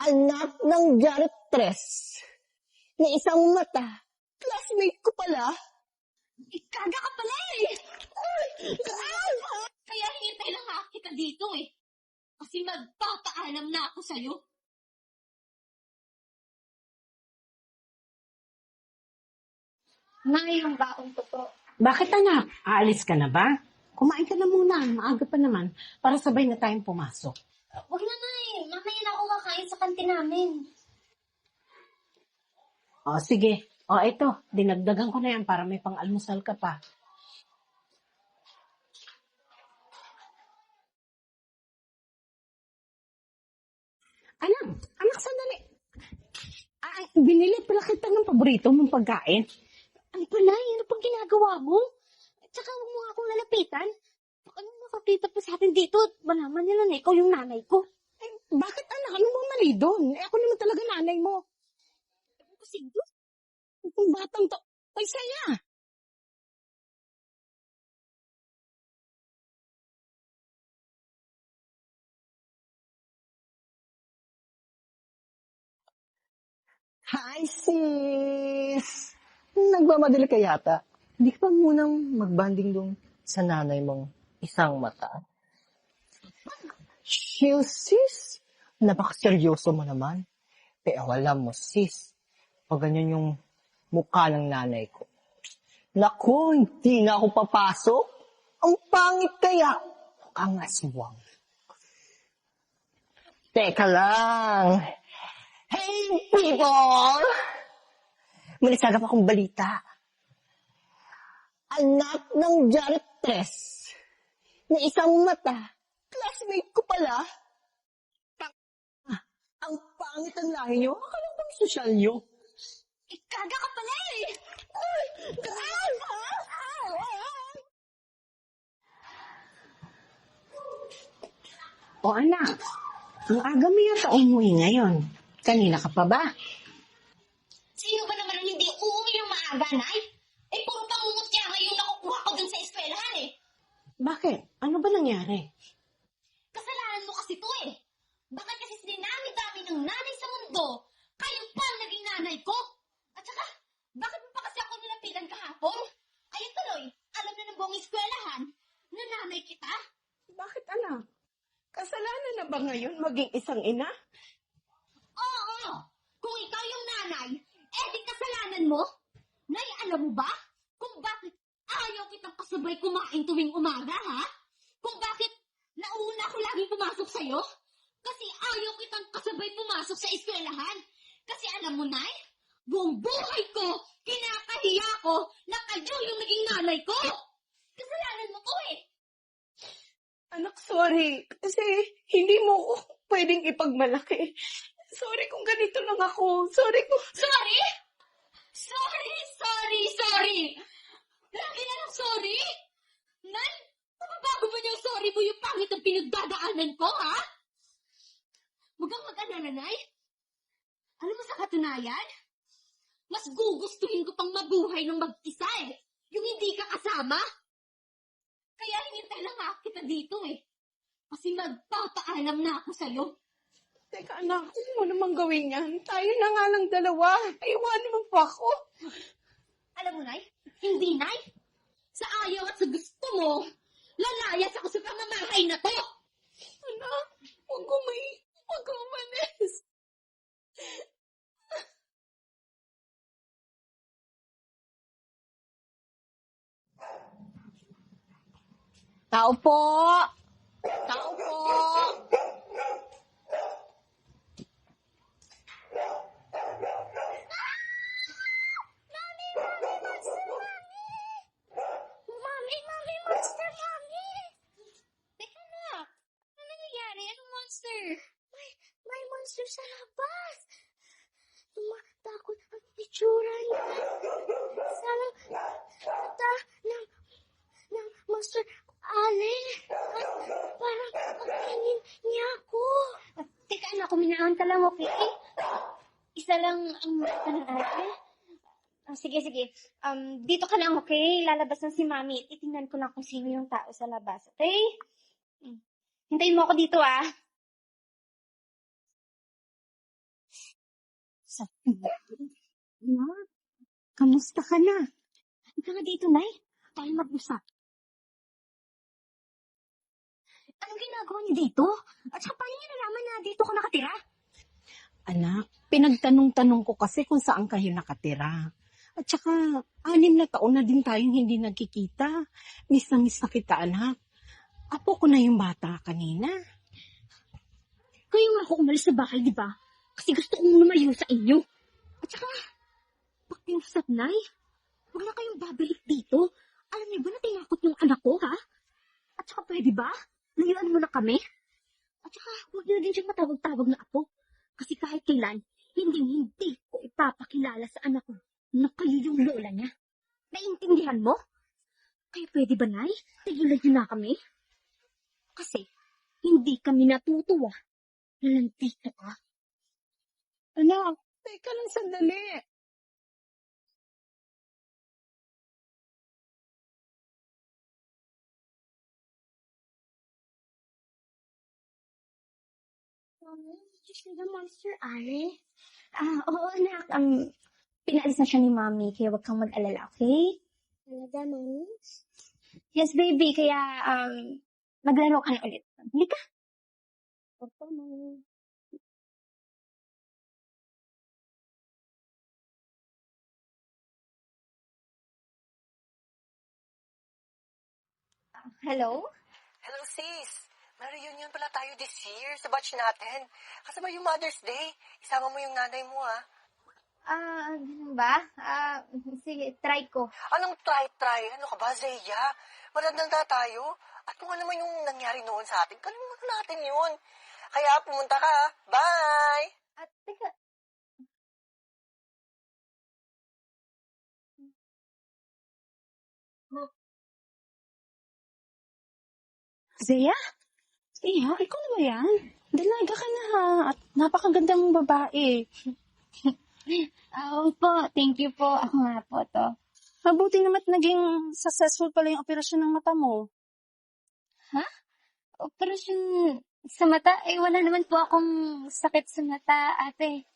Anak ng janitress na isang mata. Classmate ko pala. Ikaga ka pala eh! Kaya hinintay lang nga kita dito eh. Kasi magpapaalam na ako sa'yo. Yung baong ko po. Bakit anak? Aalis ka na ba? Kumain ka na muna. Maaga pa naman. Para sabay na tayong pumasok. Huwag na nga eh. Mamaya na ako kakain sa kantin namin. O, sige. O, eto. Dinagdagan ko na yan para may pang-almusal ka pa. Anak, sandali. Binili pala kita ng paborito mong pagkain. Ano pala? Ano pang ginagawa mo? Tsaka huwag mo nga akong lalapitan. Ano nakakita pa sa atin dito? Malaman nila na ikaw yung nanay ko. Bakit anak? Ano mo mali doon? Ako naman talaga nanay mo. Kasi doon. Itong batang to. Ay, saya. Hi, sis! Nagmamadali ka yata. Hindi ka pa munang magbanding dong sa nanay mong isang mata. Chill, sis. Napakaseryoso mo naman. Pero alam mo, sis, pag ganyan yung mukha ng nanay ko. Naku, hindi na ako papasok. Ang pangit kaya. Mukhang aswang. Teka lang. Hey, people! May nasagap akong balita. Anak ng janitress na isang mata. Classmate ko pala. Ang pangit ang lahi nyo. Akala ko bang sosyal nyo. Ikaga ka pala eh! O anak, ang aga mo yata umuwi ngayon. Kanina ka pa ba? Sino ba naman ang hindi uuwi ng maaga, Nay? Eh, puro pangungot kaya ngayon nakukuha ko dun sa eskwelahan eh. Bakit? Ano ba nangyari? Kasalanan mo kasi to eh. Bakit kasi sinami-dami ng nanay sa mundo? Kayo pa ang naging nanay ko. At saka, bakit mo pa kasi ako nilapitan kahapon? Ayun tuloy, alam na ng buong eskwelahan na nanay kita. Bakit anak? Kasalanan na ba ngayon maging isang ina? Oo, kung ikaw yung nanay, eh di kasalanan mo. Nay, alam mo ba kung bakit ayaw kitang kasabay kumain tuwing umaga, ha? Kung bakit nauna ako laging pumasok sa'yo? Kasi ayaw kitang kasabay pumasok sa eskwelahan. Kasi alam mo, Nay, buong buhay ko, kinakahiya ko na kayo yung naging nanay ko. Kasalanan mo ko eh. Anak, sorry. Kasi hindi mo pwedeng ipagmalaki. Sorry kung ganito lang ako. Sorry kung... Sorry? Sorry! Lagi na lang sorry? Nay, mababago ba yung sorry mo yung pangit ang pinagdadaanan ko, ha? Huwag kang mag-alala, Nay. Alam mo sa katunayan, mas gugustuhin ko pang mabuhay ng mag-isa eh. Yung hindi ka kasama. Kaya hinintay lang nga kita dito eh. Kasi magpapaalam na ako sa'yo. Teka anak, huwag mo namang gawin yan. Tayo na nga lang dalawa. Iwanan mo pa ako. Alam mo, Nay? Hindi, Nay. Sa ayaw at sa gusto mo, lalayas ako sa pamamahay na to. Anak, huwag ko umalis. Tao po! Tao po! Mami, monster, mami! Teka na, ano nangyayari? Anong monster? May monster sa labas! Tumatakot ang itsura niya. Sana mata ng monster alin. Parang pagtingin niya ako. Teka anak, kuminaan ka lang, okay? Isa lang ang mata ng ate. Sige. Dito ka lang, okay? Lalabas na si Mami. Titingnan ko lang kung sino yung tao sa labas, okay? Hintayin mo ako dito, ah. Sa na, kamusta ka na? Ika nga dito, Nay. Tayo mag-usap. Anong ginagawa niyo dito? At saka paano niyo nalaman na dito ka nakatira? Anak, pinagtanong-tanong ko kasi kung saan kayo nakatira. At saka, 6 na taon na din tayong hindi nagkikita. Miss na kita, anak. Apo ko na yung bata kanina. Kayo nga ako umalis sa bahay, di ba? Kasi gusto kong lumayo sa inyo. At saka, pakiusap, Nay. Huwag na kayong babalik dito. Alam niyo ba na tinakot yung anak ko, ha? At saka pwede ba? Layuan mo na kami? At saka, huwag niyo din siyang matawag-tawag na apo. Kasi kahit kailan, hindi ko ipapakilala sa anak ko na kayo yung lola niya. Naiintindihan mo? Kaya pwede ba, Nay? Tigilan niyo na kami? Kasi, hindi kami natutuwa na nandito ka. Anak, teka lang sandali. Mommy, did you see the monster, Ari? Oo, anak. Pinaalis na siya ni Mommy, kaya huwag kang mag-alala, okay? Talaga, Mommy? Yes, baby. Kaya, maglaro ka na ulit. Hindi ka? Opo, Mommy. Hello? Hello, sis. May reunion pala tayo this year sa batch natin. Kasabay yung Mother's Day. Isama mo yung nanay mo, ha? Ganun ba? Sige, try ko. Anong try? Ano ka ba, Zaya? Manandang tayo. At kung ano naman yung nangyari noon sa atin, kalimutan natin yun. Kaya pumunta ka, ha? Bye! Teka. Zia? Zia, ikaw na ba yan? Dalaga ka na ha. At napakagandang babae. Opo, thank you po. Ako nga po to. Mabuti naman naging successful pala yung operasyon ng mata mo. Operasyon sa mata? Wala naman po akong sakit sa mata, ate.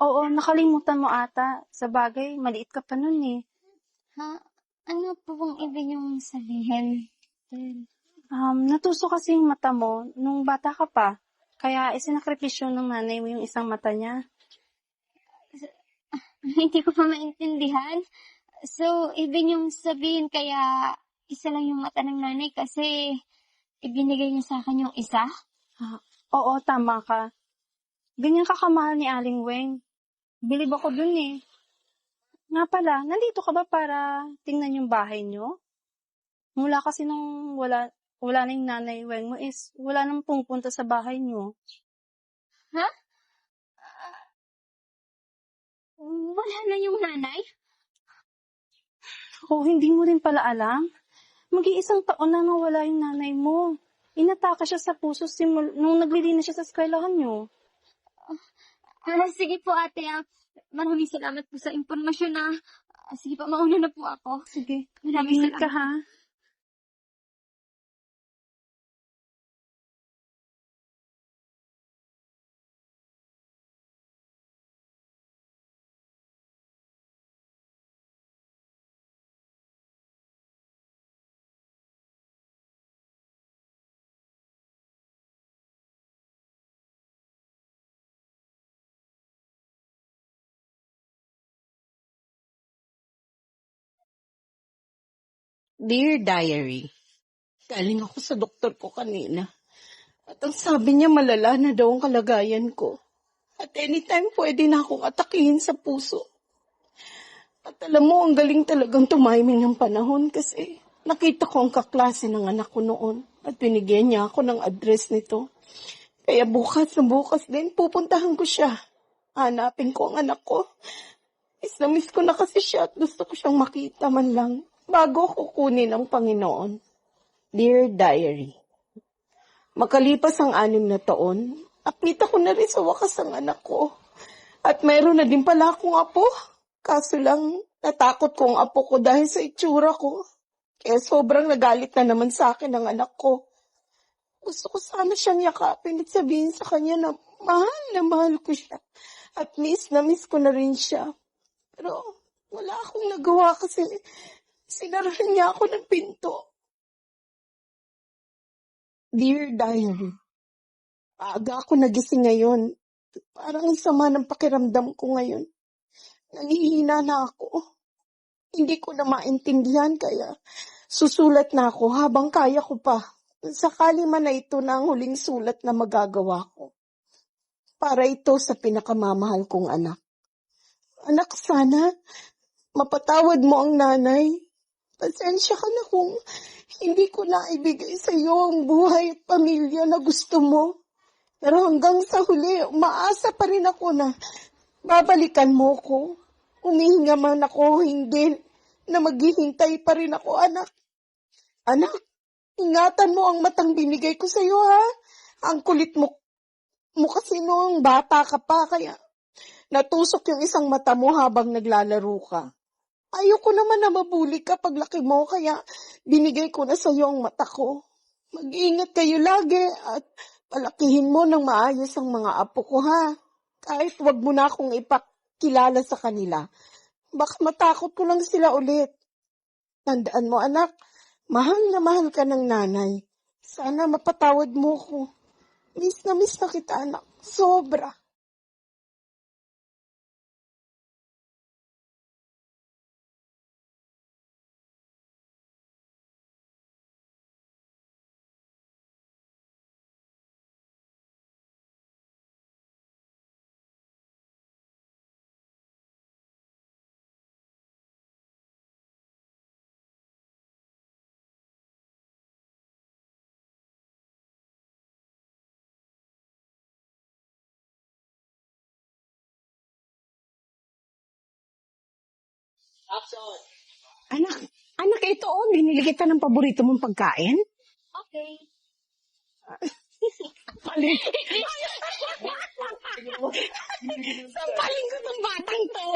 Oo, nakalimutan mo ata. Sa bagay, maliit ka pa nun eh. Ano po bang ibig niyong sabihin? Natuso kasi yung mata mo nung bata ka pa. Kaya isinakripisyo ng nanay mo yung isang mata niya. Hindi ko pa maintindihan. So, ibig niyong sabihin kaya isa lang yung mata ng nanay kasi ibinigay niya sa akin yung isa? Oo, tama ka. Ganyan ka kamahal ni Aling Weng. Bilib ako dun eh. Nga pala, nandito ka ba para tingnan yung bahay niyo? Mula kasi nung wala na yung nanay Weng mo is wala nang pumupunta sa bahay niyo. Wala na yung nanay? Hindi mo rin pala alam? Mag-iisang taon na nawala yung nanay mo. Inatake siya sa puso nung naglilinis siya sa eskwelahan niyo. Sige po ate, maraming salamat po sa impormasyon na. Sige po, mauna na po ako. Sige, Maraming ingat ka ha. Dear Diary, galing ako sa doktor ko kanina. At ang sabi niya malala na daw ang kalagayan ko. At anytime pwede na akong atakihin sa puso. At alam mo, ang galing talagang tumiming ng panahon kasi nakita ko ang kaklase ng anak ko noon at binigyan niya ako ng address nito. Kaya bukas na bukas din pupuntahan ko siya. Hanapin ko ang anak ko. Miss ko na kasi siya at gusto ko siyang makita man lang bago ko kunin ang Panginoon. Dear Diary, makalipas ang 6 na taon, nakita ko na rin sa wakas ang anak ko. At mayroon na din pala akong apo. Kaso lang, natakot ko ang apo ko dahil sa itsura ko. Kaya sobrang nagalit na naman sa akin ang anak ko. Gusto ko sana siyang yakapin at sabihin sa kanya na mahal ko siya. At miss na miss ko na rin siya. Pero wala akong nagawa kasi sinarahan niya ako ng pinto. Dear Diary, aga ako nagising ngayon. Parang ang sama ng pakiramdam ko ngayon. Nanghihina na ako. Hindi ko na maintindihan kaya susulat na ako habang kaya ko pa. Sakali man na ito na ang huling sulat na magagawa ko. Para ito sa pinakamamahal kong anak. Anak, sana mapatawad mo ang nanay. Pasensya ka na kung hindi ko na ibigay sa iyo ang buhay at pamilya na gusto mo. Pero hanggang sa huli, umaasa pa rin ako na babalikan mo ko. Humihinga man ako, hindi, na maghihintay pa rin ako, anak. Anak, ingatan mo ang matang binigay ko sa iyo, ha? Ang kulit mo kasi noong bata ka pa, kaya natusok yung isang mata mo habang naglalaro ka. Ayoko naman na mabuli ka paglaki mo, kaya binigay ko na sa iyo ang mata ko. Mag-iingat kayo lagi at palakihin mo ng maayos ang mga apo ko, ha? Kahit wag mo na akong ipakilala sa kanila. Baka matakot ko lang sila ulit. Tandaan mo, anak, mahal na mahal ka ng nanay. Sana mapatawad mo ko. Miss na kita, anak. Sobra. Anak, ito binili kita ng paborito mong pagkain. Okay. Sampaling ko ng batang to.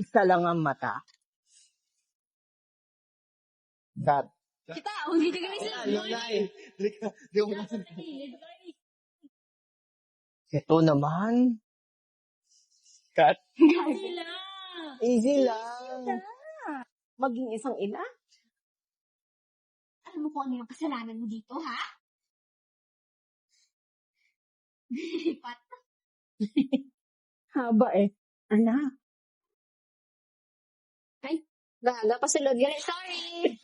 Isa lang ang mata. Kat. Kita, hindi ka kami sila. Ito naman. Kat. Easy lang. Easy lang. Maging isang ina? Alam mo kung ano yung kasalanan mo dito, ha? Pat. Haba anak. Ay, gala pa si Lord. Sorry.